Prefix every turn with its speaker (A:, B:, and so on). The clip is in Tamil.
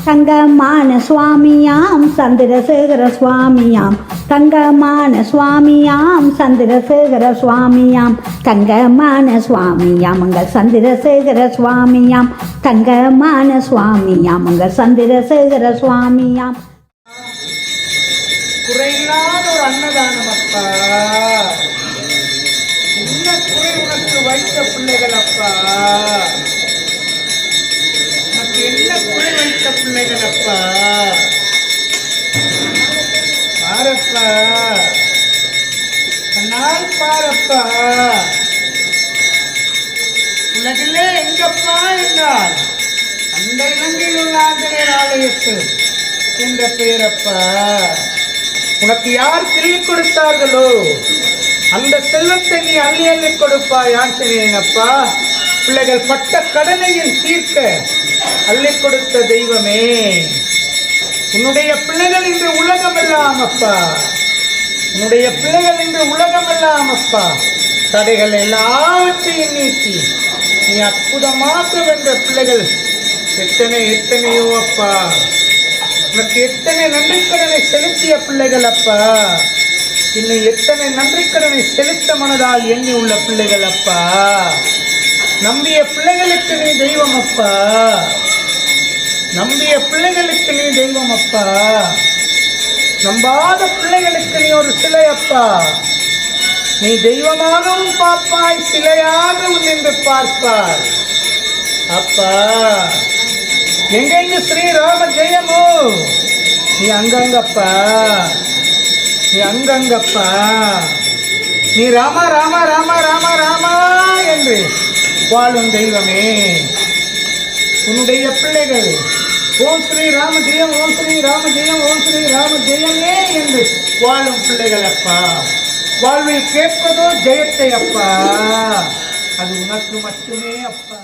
A: தங்கமான சுவாமியாம் சந்திரசேகர சுவாமியாம், தங்கமான சுவாமியாம் சந்திரசேகர சுவாமியாம், தங்கமான சுவாமியாம் உங்கள் சந்திரசேகர சுவாமியாம், தங்கமான சுவாமியாம் உங்கள் சந்திரசேகர சுவாமியாம்.
B: குறையில்லாத ஒரு அன்னதானம் அப்பா. என்ன குறை உனக்கு வைத்த பிள்ளைகள் அப்பா? உனக்கு என்ன குறை வைத்த பிள்ளைகள் அப்பா? பாரப்பா, கண்ணால் பாரப்பா. உலகிலே எங்கப்பா என்றால் அந்த இலங்கையில் உள்ள ஆஞ்சநேயர் ஆலயத்தில் என்ற பெயரப்பா. உனக்கு யார் கிள்ளி கொடுத்தார்களோ அந்த செல்வத்தை நீ அள்ளி அள்ளி கொடுப்பாய் ஆஞ்சநேயனப்பா. பிள்ளைகள் பட்ட கடனையும் தீர்க்க அள்ளி கொடுத்த தெய்வமே, உன்னுடைய பிள்ளைகள் இன்று உலகமெல்லாம் அப்பா, உன்னுடைய பிள்ளைகள் இன்று உலகமெல்லாம் அப்பா தடைகள் எல்லாவற்றையும் நீக்கி நீ அற்புதமாக வென்ற பிள்ளைகள் எத்தனையோ அப்பா. உனக்கு எத்தனை நன்றிக்கடனை செலுத்திய பிள்ளைகள் அப்பா, இன்னும் எத்தனை நன்றிக்கடனை செலுத்த மனதால் எண்ணி உள்ள பிள்ளைகள் அப்பா. நம்பிய பிள்ளைகளுக்கு நீ தெய்வம் அப்பா, நம்பிய பிள்ளைகளுக்கு நீ தெய்வம் அப்பா. நம்பாத பிள்ளைகளுக்கு நீ ஒரு சிலை அப்பா. நீ தெய்வமாகவும் பார்ப்பாய், சிலையாகவும் நின்று பார்ப்பாய் அப்பா. எங்கெங்கு ஸ்ரீராம ஜெயமோ நீ அங்கங்கப்பா, நீ அங்கங்கப்பா. நீ ராமா ராமா ராமா ராமா ராமா என்று வாழும் தெய்வமே. உன்னுடைய பிள்ளைகள் ஓம் ஸ்ரீ ராம ஜெயம், ஓம் ஸ்ரீ ராம ஜெயம், ஓம் ஸ்ரீ ராம ஜெயமே என்று வாழும் பிள்ளைகள் அப்பா. வாழ்வில் கேட்பதோ ஜெயத்தை அப்பா, அது உனக்கு மட்டுமே அப்பா.